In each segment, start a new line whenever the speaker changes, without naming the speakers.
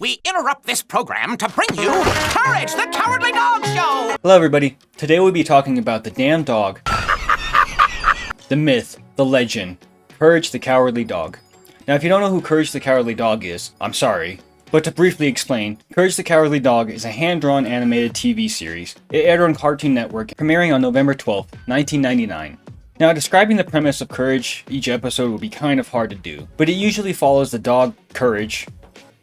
We interrupt this program to bring you Courage the Cowardly Dog Show!
Hello everybody, today we'll be talking about the damn dog, the myth, the legend, Courage the Cowardly Dog. Now if you don't know who Courage the Cowardly Dog is, I'm sorry, but to briefly explain, Courage the Cowardly Dog is a hand-drawn animated TV series. It aired on Cartoon Network, premiering on November 12th, 1999. Now describing the premise of Courage each episode will be kind of hard to do, but it usually follows the dog Courage,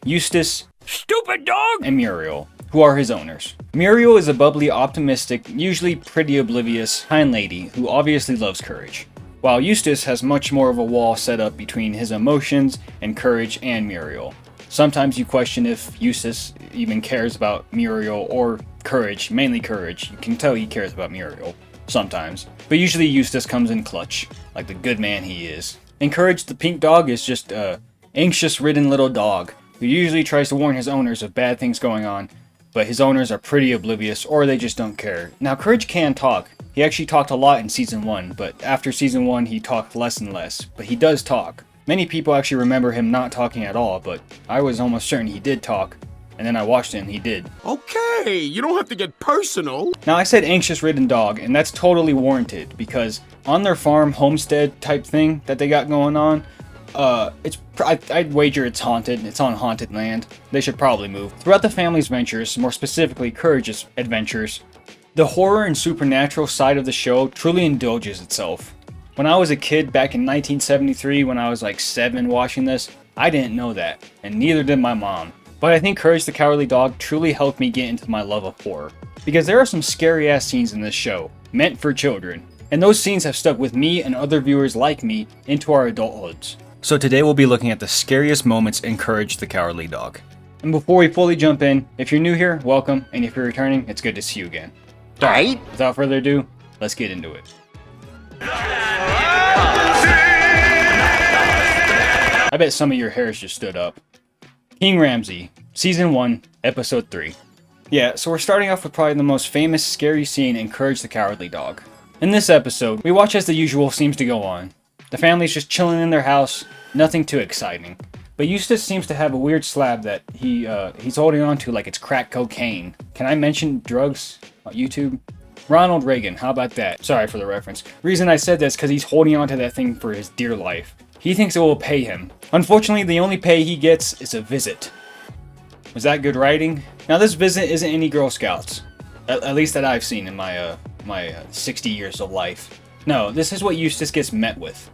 Eustace,
Stupid dog!
and Muriel, who are his owners. Muriel is a bubbly, optimistic, usually pretty oblivious, kind lady who obviously loves Courage, while Eustace has much more of a wall set up between his emotions and Courage and Muriel. Sometimes you question if Eustace even cares about Muriel or Courage, mainly Courage. You can tell he cares about Muriel, sometimes. But usually Eustace comes in clutch, like the good man he is. And Courage the pink dog is just a anxious-ridden little dog who usually tries to warn his owners of bad things going on, but his owners are pretty oblivious or they just don't care. Now Courage can talk. He actually talked a lot in Season 1, but after Season 1 he talked less and less, but he does talk. Many people actually remember him not talking at all, but I was almost certain he did talk, and then I watched it and he did.
Okay, you don't have to get personal.
Now I said anxious-ridden dog, and that's totally warranted, because on their farm homestead type thing that they got going on, I'd wager it's haunted. It's on haunted land. They should probably move. Throughout the family's ventures, more specifically Courage's adventures, the horror and supernatural side of the show truly indulges itself. When I was a kid back in 1973, when I was like 7 watching this, I didn't know that, and neither did my mom. But I think Courage the Cowardly Dog truly helped me get into my love of horror. Because there are some scary ass scenes in this show, meant for children, and those scenes have stuck with me and other viewers like me into our adulthoods. So today we'll be looking at the scariest moments in Courage the Cowardly Dog. And before we fully jump in, if you're new here, welcome, and if you're returning, it's good to see you again.
Right?
Without further ado, let's get into it. I bet some of your hairs just stood up. King Ramses, Season 1, Episode 3. Yeah, so we're starting off with probably the most famous scary scene in Courage the Cowardly Dog. In this episode, we watch as the usual seems to go on. The family's just chilling in their house, nothing too exciting. But Eustace seems to have a weird slab that he's holding on to like it's crack cocaine. Can I mention drugs on YouTube? Ronald Reagan, how about that? Sorry for the reference. Reason I said this because he's holding on to that thing for his dear life. He thinks it will pay him. Unfortunately, the only pay he gets is a visit. Was that good writing? Now this visit isn't any Girl Scouts. At least that I've seen in my 60 years of life. No, this is what Eustace gets met with.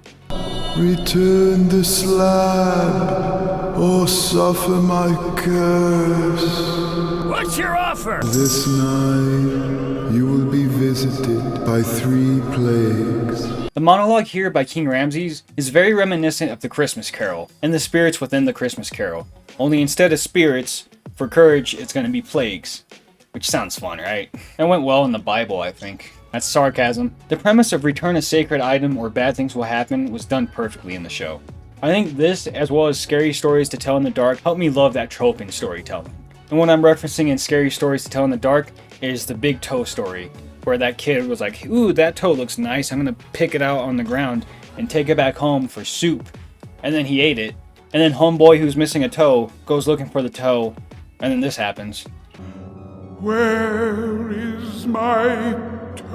Return the slab, or suffer my curse.
What's your offer?
This night you will be visited by 3 plagues.
The monologue here by King Ramses is very reminiscent of the Christmas Carol, and the spirits within the Christmas Carol. Only instead of spirits, for Courage, it's gonna be plagues. Which sounds fun, right? That went well in the Bible, I think. That's sarcasm. The premise of return a sacred item or bad things will happen was done perfectly in the show. I think this, as well as Scary Stories to Tell in the Dark, helped me love that trope in storytelling. And what I'm referencing in Scary Stories to Tell in the Dark is the big toe story, where that kid was like, ooh, that toe looks nice, I'm gonna pick it out on the ground and take it back home for soup. And then he ate it. And then homeboy who's missing a toe goes looking for the toe, and then this happens.
Where is my toe?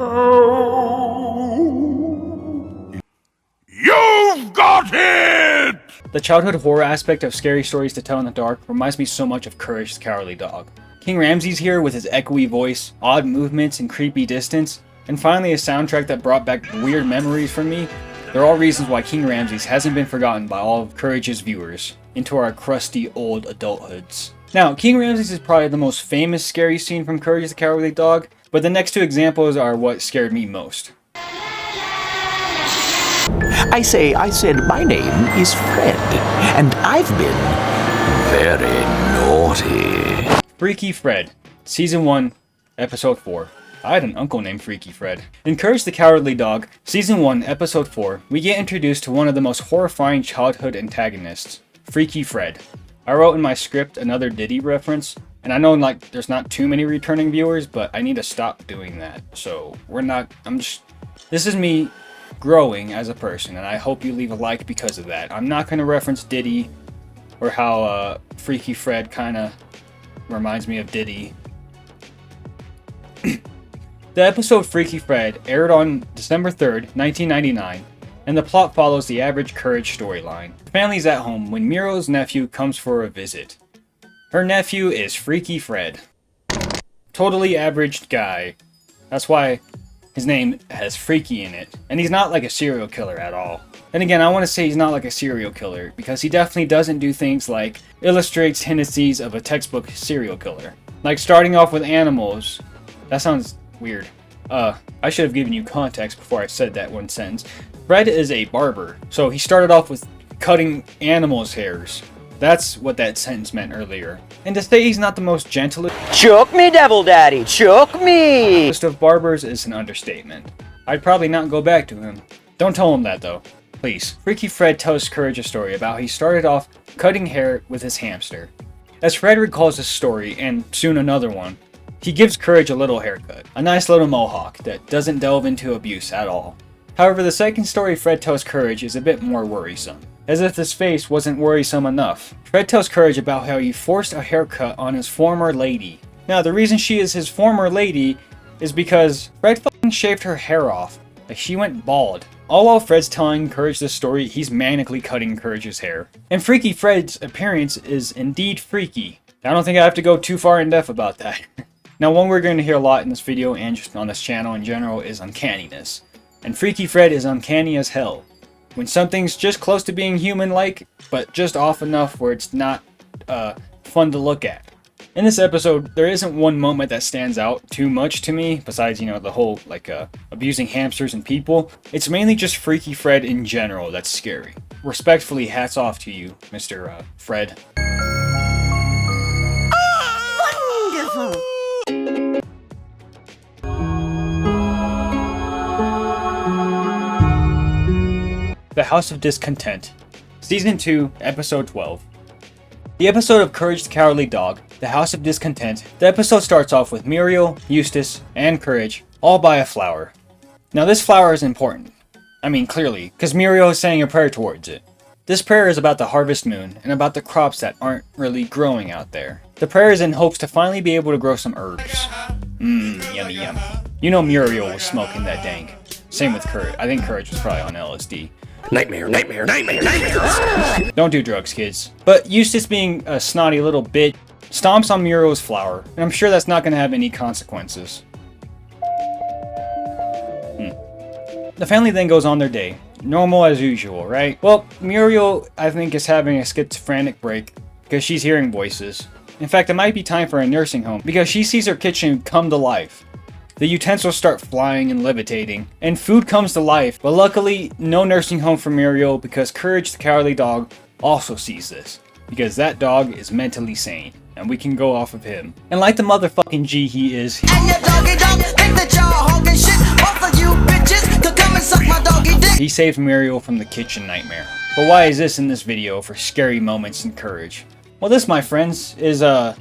You've got it!
The childhood horror aspect of Scary Stories to Tell in the Dark reminds me so much of Courage the Cowardly Dog. King Ramses here with his echoey voice, odd movements, and creepy distance, and finally a soundtrack that brought back weird memories for me, they're all reasons why King Ramses hasn't been forgotten by all of Courage's viewers into our crusty old adulthoods. Now, King Ramses is probably the most famous scary scene from Courage the Cowardly Dog, but the next 2 examples are what scared me most.
I said my name is Fred, and I've been very naughty.
Freaky Fred, Season 1, Episode 4. I had an uncle named Freaky Fred. In Courage the Cowardly Dog, Season 1, Episode 4, we get introduced to one of the most horrifying childhood antagonists, Freaky Fred. I wrote in my script another Diddy reference, and I know like there's not too many returning viewers, but I need to stop doing that. So this is me growing as a person, and I hope you leave a like because of that. I'm not going to reference Diddy or how Freaky Fred kind of reminds me of Diddy. The episode Freaky Fred aired on December 3rd, 1999, and the plot follows the average Courage storyline. The family's at home when Muriel's nephew comes for a visit. Her nephew is Freaky Fred. Totally average guy. That's why his name has Freaky in it. And he's not like a serial killer at all. And again, I want to say he's not like a serial killer, because he definitely doesn't do things like illustrates tendencies of a textbook serial killer. Like starting off with animals. That sounds weird. I should have given you context before I said that one sentence. Fred is a barber, so he started off with cutting animals' hairs. That's what that sentence meant earlier. And to say he's not the most gentlest
Choke me, Devil Daddy, choke me!
of barbers is an understatement. I'd probably not go back to him. Don't tell him that though. Please. Freaky Fred tells Courage a story about how he started off cutting hair with his hamster. As Fred recalls this story, and soon another one, he gives Courage a little haircut. A nice little mohawk that doesn't delve into abuse at all. However, the second story Fred tells Courage is a bit more worrisome. As if his face wasn't worrisome enough, Fred tells Courage about how he forced a haircut on his former lady. Now, the reason she is his former lady is because Fred fucking shaved her hair off. Like, she went bald. All while Fred's telling Courage this story, he's manically cutting Courage's hair. And Freaky Fred's appearance is indeed freaky. I don't think I have to go too far in depth about that. Now, one we're going to hear a lot in this video and just on this channel in general is uncanniness. And Freaky Fred is uncanny as hell. When something's just close to being human-like, but just off enough where it's not fun to look at. In this episode, there isn't one moment that stands out too much to me, besides, you know, the whole, like, abusing hamsters and people. It's mainly just Freaky Fred in general that's scary. Respectfully, hats off to you, Mr. Fred.
Wonderful!
The House of Discontent, Season 2, Episode 12. The episode of Courage the Cowardly Dog, The House of Discontent, the episode starts off with Muriel, Eustace, and Courage all by a flower. Now this flower is important. I mean, clearly, because Muriel is saying a prayer towards it. This prayer is about the harvest moon, and about the crops that aren't really growing out there. The prayer is in hopes to finally be able to grow some herbs. Yummy yummy. You know Muriel was smoking that dank. Same with Courage. I think Courage was probably on LSD.
Nightmare, nightmare, nightmare, nightmare!
Don't do drugs, kids. But Eustace, being a snotty little bitch, stomps on Muriel's flower, and I'm sure that's not going to have any consequences. The family then goes on their day. Normal as usual, right? Well, Muriel, I think, is having a schizophrenic break because she's hearing voices. In fact, it might be time for a nursing home because she sees her kitchen come to life. The utensils start flying and levitating, and food comes to life, but luckily, no nursing home for Muriel because Courage the Cowardly Dog also sees this, because that dog is mentally sane, and we can go off of him. And like the motherfucking G he is, he saves Muriel from the kitchen nightmare. But why is this in this video for scary moments and Courage? Well, this, my friends, is an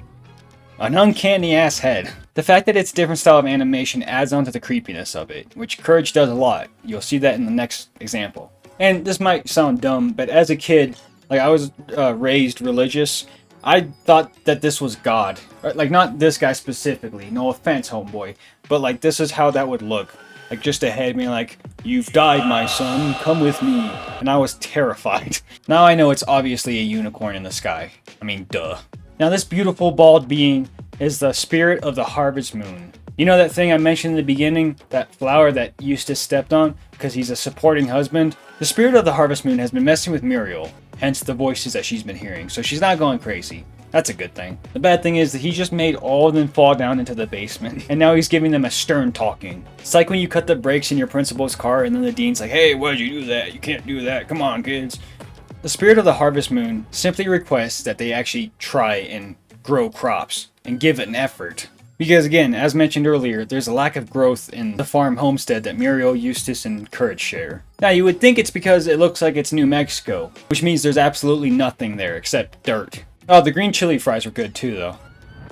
uncanny ass head. The fact that it's a different style of animation adds on to the creepiness of it, which Courage does a lot. You'll see that in the next example. And this might sound dumb, but as a kid, like, I was raised religious. I thought that this was God. Like, not this guy specifically, no offense, homeboy, but like, this is how that would look. Like, just a head being like, "You've died, my son, come with me." And I was terrified. Now I know it's obviously a unicorn in the sky. I mean, duh. Now this beautiful bald being is the spirit of the harvest moon. You know that thing I mentioned in the beginning? That flower that Eustace stepped on because he's a supporting husband? The spirit of the harvest moon has been messing with Muriel, hence the voices that she's been hearing, so she's not going crazy. That's a good thing. The bad thing is that he just made all of them fall down into the basement, and now he's giving them a stern talking. It's like when you cut the brakes in your principal's car and then the dean's like, "Hey, why'd you do that? You can't do that. Come on, kids." The spirit of the harvest moon simply requests that they actually try and grow crops and give it an effort. Because again, as mentioned earlier, there's a lack of growth in the farm homestead that Muriel, Eustace, and Courage share. Now you would think it's because it looks like it's New Mexico, which means there's absolutely nothing there except dirt. Oh, the green chili fries are good too though.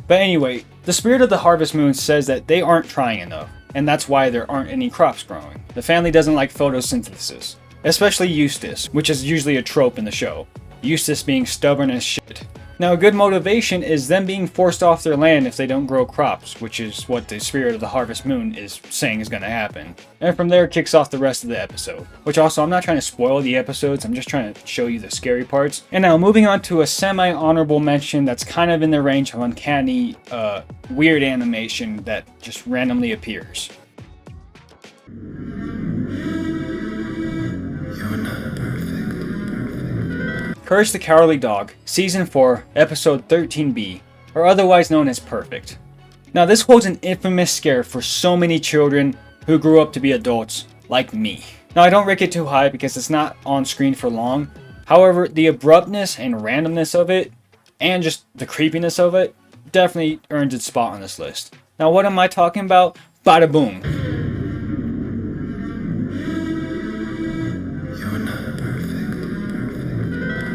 But anyway, the spirit of the harvest moon says that they aren't trying enough, and that's why there aren't any crops growing. The family doesn't like photosynthesis, especially Eustace, which is usually a trope in the show. Eustace being stubborn as shit. Now, a good motivation is them being forced off their land if they don't grow crops, which is what the spirit of the harvest moon is saying is going to happen. And from there, it kicks off the rest of the episode. Which also, I'm not trying to spoil the episodes, I'm just trying to show you the scary parts. And now, moving on to a semi-honorable mention that's kind of in the range of uncanny, weird animation that just randomly appears. Courage the Cowardly Dog, Season 4, Episode 13B, or otherwise known as Perfect. Now this holds an infamous scare for so many children who grew up to be adults, like me. Now I don't rank it too high because it's not on screen for long, however the abruptness and randomness of it, and just the creepiness of it, definitely earns its spot on this list. Now what am I talking about? Bada boom.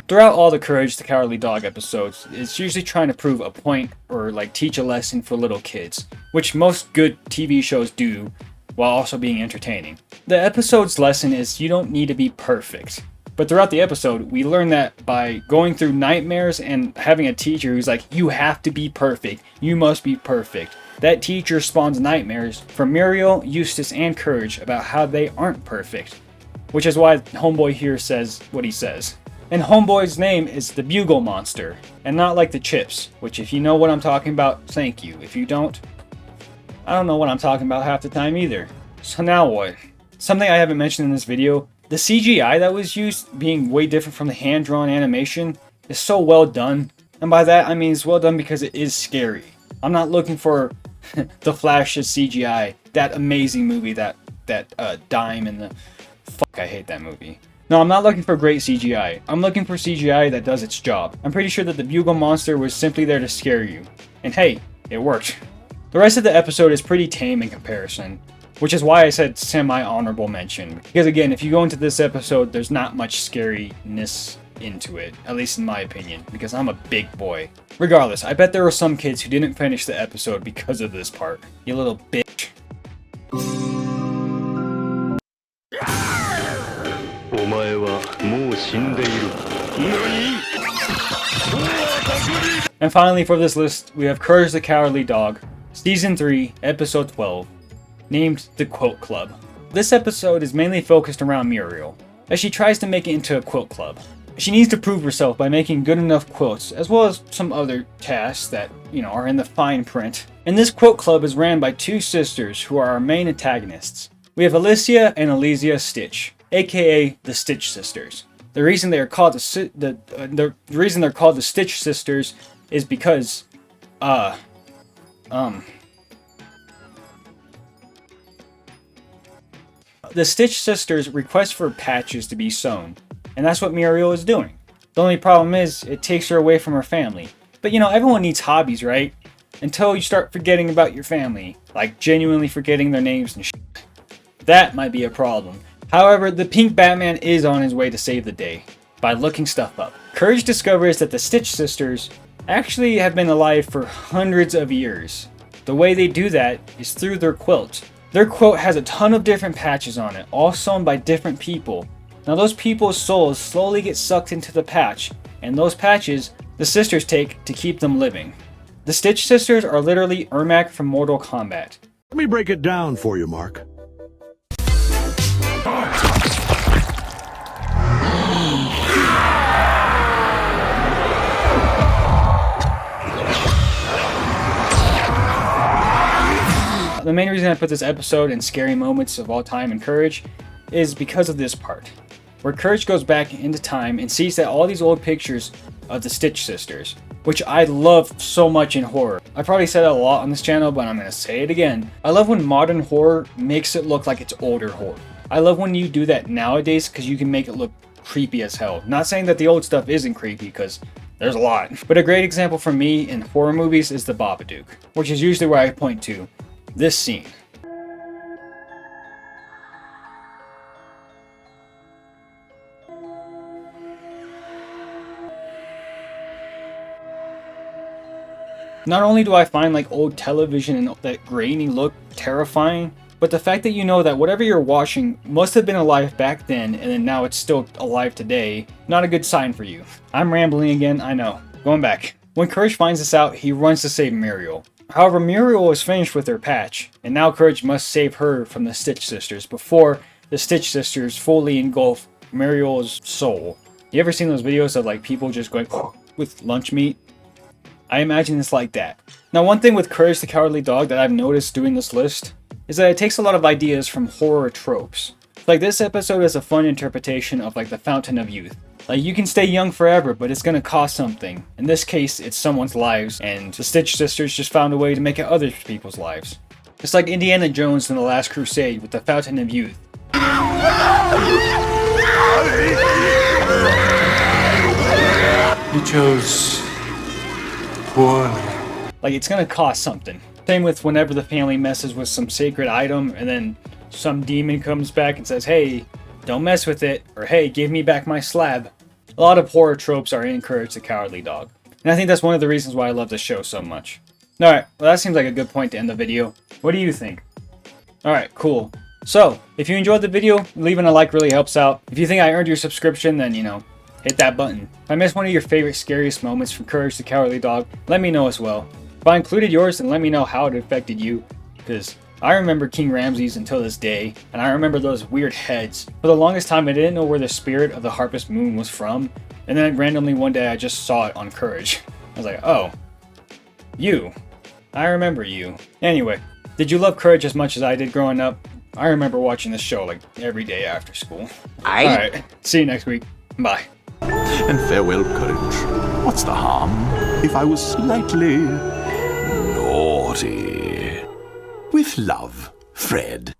Throughout all the Courage the Cowardly Dog episodes, it's usually trying to prove a point or like teach a lesson for little kids, which most good TV shows do, while also being entertaining. The episode's lesson is you don't need to be perfect. But throughout the episode, we learn that by going through nightmares and having a teacher who's like, you have to be perfect, you must be perfect. That teacher spawns nightmares for Muriel, Eustace, and Courage about how they aren't perfect. Which is why Homeboy here says what he says. And Homeboy's name is the Bugle Monster, and not like the Chips, which if you know what I'm talking about, thank you. If you don't, I don't know what I'm talking about half the time either. So now what? Something I haven't mentioned in this video, the CGI that was used being way different from the hand-drawn animation is so well done. And by that I mean it's well done because it is scary. I'm not looking for the Flash's CGI, that amazing movie, that Dime and the... Fuck, I hate that movie. No, I'm not looking for great CGI. I'm looking for CGI that does its job. I'm pretty sure that the Bugle Monster was simply there to scare you. And hey, it worked. The rest of the episode is pretty tame in comparison, which is why I said semi-honorable mention. Because again, if you go into this episode, there's not much scariness into it, at least in my opinion, because I'm a big boy. Regardless, I bet there were some kids who didn't finish the episode because of this part. You little bitch. And finally for this list, we have Courage the Cowardly Dog, Season 3, Episode 12, named The Quilt Club. This episode is mainly focused around Muriel, as she tries to make it into a quilt club. She needs to prove herself by making good enough quilts, as well as some other tasks that, are in the fine print. And this quilt club is ran by two sisters who are our main antagonists. We have Alicia and Elysia Stitch, aka the Stitch Sisters. The reason they are called the reason they're called the Stitch Sisters is because the Stitch Sisters request for patches to be sewn, and that's what Muriel is doing. The only problem is it takes her away from her family. But everyone needs hobbies, right? Until you start forgetting about your family, like genuinely forgetting their names and shit. That might be a problem. However, the Pink Batman is on his way to save the day by looking stuff up. Courage discovers that the Stitch Sisters actually have been alive for hundreds of years. The way they do that is through their quilt. Their quilt has a ton of different patches on it, all sewn by different people. Now those people's souls slowly get sucked into the patch, and those patches the sisters take to keep them living. The Stitch Sisters are literally Ermac from Mortal Kombat.
Let me break it down for you, Mark.
The main reason I put this episode in scary moments of all time in Courage is because of this part, where Courage goes back into time and sees that all these old pictures of the Stitch Sisters, which I love so much in horror. I probably said it a lot on this channel, but I'm gonna say it again. I love when modern horror makes it look like it's older horror. I love when you do that nowadays because you can make it look creepy as hell. Not saying that the old stuff isn't creepy, because there's a lot. But a great example for me in horror movies is the Babadook, which is usually where I point to this scene. Not only do I find like old television and that grainy look terrifying, but the fact that you know that whatever you're watching must have been alive back then and then now it's still alive today, not a good sign for you. I'm rambling again, I know. going back. When Courage finds this out, he runs to save Muriel. However, Muriel is finished with her patch, and now Courage must save her from the Stitch Sisters before the Stitch Sisters fully engulf Muriel's soul. You ever seen those videos of like people just going with lunch meat? I imagine it's like that. Now, one thing with Courage the Cowardly Dog that I've noticed doing this list is that it takes a lot of ideas from horror tropes. Like this episode is a fun interpretation of like the Fountain of Youth. Like you can stay young forever, but it's gonna cost something. In this case, it's someone's lives, and the Stitch Sisters just found a way to make it other people's lives. It's like Indiana Jones in The Last Crusade with the Fountain of Youth.
You chose poorly.
Like it's gonna cost something. Same with whenever the family messes with some sacred item, and then some demon comes back and says, hey, don't mess with it, or hey, give me back my slab. A lot of horror tropes are in Courage the Cowardly Dog. And I think that's one of the reasons why I love this show so much. Alright, well that seems like a good point to end the video. What do you think? Alright, cool. So, if you enjoyed the video, leaving a like really helps out. If you think I earned your subscription, then, hit that button. If I missed one of your favorite scariest moments from Courage the Cowardly Dog, let me know as well. If I included yours, then let me know how it affected you, because I remember King Ramses until this day, and I remember those weird heads. For the longest time, I didn't know where the spirit of the Harvest Moon was from, and then randomly one day I just saw it on Courage. I was like, oh, you. I remember you. Anyway, did you love Courage as much as I did growing up? I remember watching this show like every day after school. Alright, see you next week. Bye.
And farewell, Courage. What's the harm if I was slightly naughty? With love, Fred.